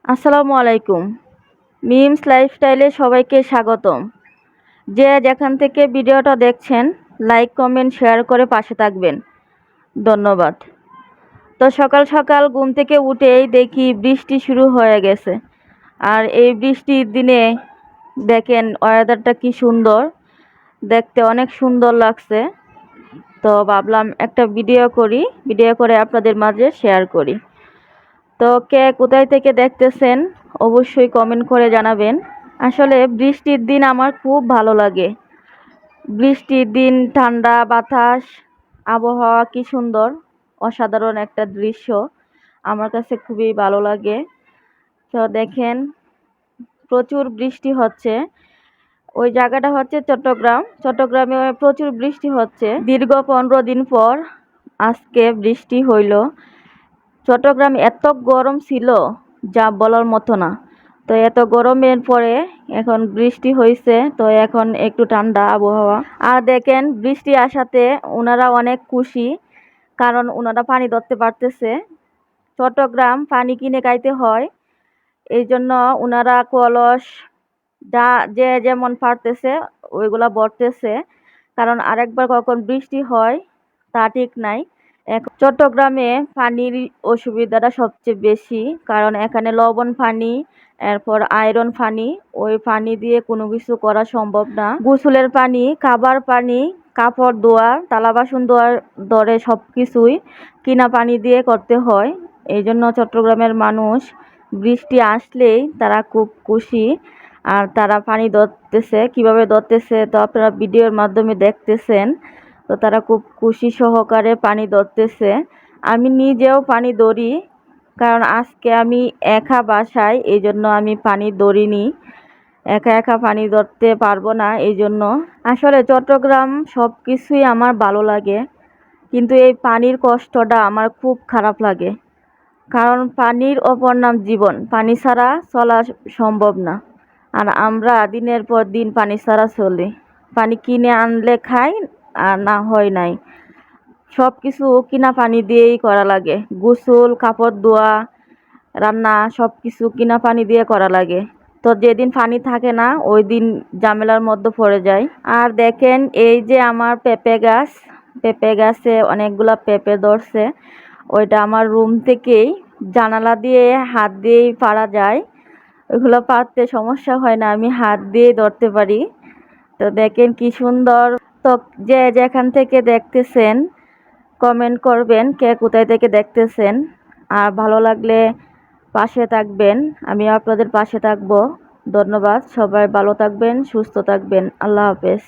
আসসালামু আলাইকুম। মিমস লাইফস্টাইলে সবাইকে স্বাগতম। যে যেখান থেকে ভিডিওটা দেখছেন লাইক কমেন্ট শেয়ার করে পাশে থাকবেন, ধন্যবাদ। তো সকাল সকাল ঘুম থেকে উঠেই দেখি বৃষ্টি শুরু হয়ে গেছে। আর এই বৃষ্টির দিনে দেখেন ওয়েদারটা কি সুন্দর, দেখতে অনেক সুন্দর লাগছে। তো ভাবলাম একটা ভিডিও করে আপনাদের মাঝে শেয়ার করি। তো কে কোথায় থেকে দেখতেছেন অবশ্যই কমেন্ট করে জানাবেন। আসলে বৃষ্টির দিন আমার খুব ভালো লাগে। বৃষ্টির দিন ঠান্ডা বাতাস, আবহাওয়া কি সুন্দর, অসাধারণ একটা দৃশ্য। আমার কাছে খুবই ভালো লাগে। তো দেখেন প্রচুর বৃষ্টি হচ্ছে। ওই জায়গাটা হচ্ছে চট্টগ্রামে প্রচুর বৃষ্টি হচ্ছে। দীর্ঘ 15 দিন পর আজকে বৃষ্টি হইল। চট্টগ্রাম এত গরম ছিল যা বলার মতো না। তো এত গরমের পরে এখন বৃষ্টি হয়েছে, তো এখন একটু ঠান্ডা আবহাওয়া। আর দেখেন বৃষ্টি আসাতে ওনারা অনেক খুশি, কারণ ওনারা পানি ধরতে পারতেছে। চট্টগ্রাম পানি কিনে খাইতে হয়, এই জন্য ওনারা কলস যা যে যেমন পারতেছে ওইগুলা ভরতেছে, কারণ আরেকবার কখন বৃষ্টি হয় তা ঠিক নাই। চট্টগ্রামে পানির অসুবিধাটা সবচেয়ে বেশি, কারণ এখানে লবণ পানি, এরপর আয়রন পানি, ওই পানি দিয়ে কোনো কিছু করা সম্ভব না। গোসলের পানি, খাবার পানি, কাপড় ধোয়া, থালা বাসন ধোয়ার ধরে সব কিছুই কিনা পানি দিয়ে করতে হয়। এই জন্য চট্টগ্রামের মানুষ বৃষ্টি আসলেই তারা খুব খুশি। আর তারা পানি ধরতেছে, কিভাবে ধরতেছে তো আপনারা ভিডিওর মাধ্যমে দেখতেছেন। তো তারা খুব খুশি সহকারে পানি ধরতেছে। আমি নিজেও পানি ধরি, কারণ আজকে আমি একা বাসায়, এই জন্য আমি পানি ধরিনি। একা একা পানি ধরতে পারবো না, এই জন্য। আসলে চট্টগ্রাম সব কিছুই আমার ভালো লাগে, কিন্তু এই পানির কষ্টটা আমার খুব খারাপ লাগে। কারণ পানির অপর নাম জীবন, পানি ছাড়া চলা সম্ভব না। আর আমরা দিনের পর দিন পানি ছাড়া চলি। পানি কিনে আনলে খাই, আর না হয় নাই। সব কিছু কিনা পানি দিয়েই করা লাগে। গোসল, কাপড় ধোয়া, রান্না সব কিছু কিনা পানি দিয়ে করা লাগে। তো যেদিন পানি থাকে না ওই দিন ঝামেলার মধ্যে পড়ে যায়। আর দেখেন এই যে আমার পেঁপে গাছে অনেকগুলা পেঁপে ধরছে। ওইটা আমার রুম থেকেই জানালা দিয়ে হাত দিয়েই পারা যায়। ওইগুলো পারতে সমস্যা হয় না, আমি হাত দিয়েই ধরতে পারি। তো দেখেন কি সুন্দর। তো যে যেখান থেকে দেখতেছেন কমেন্ট করবেন কে কোথায় থেকে দেখতেছেন। আর ভালো লাগলে পাশে থাকবেন, আমি আপনাদের পাশে থাকবো। ধন্যবাদ। সবাই ভালো থাকবেন, সুস্থ থাকবেন। আল্লাহ হাফেজ।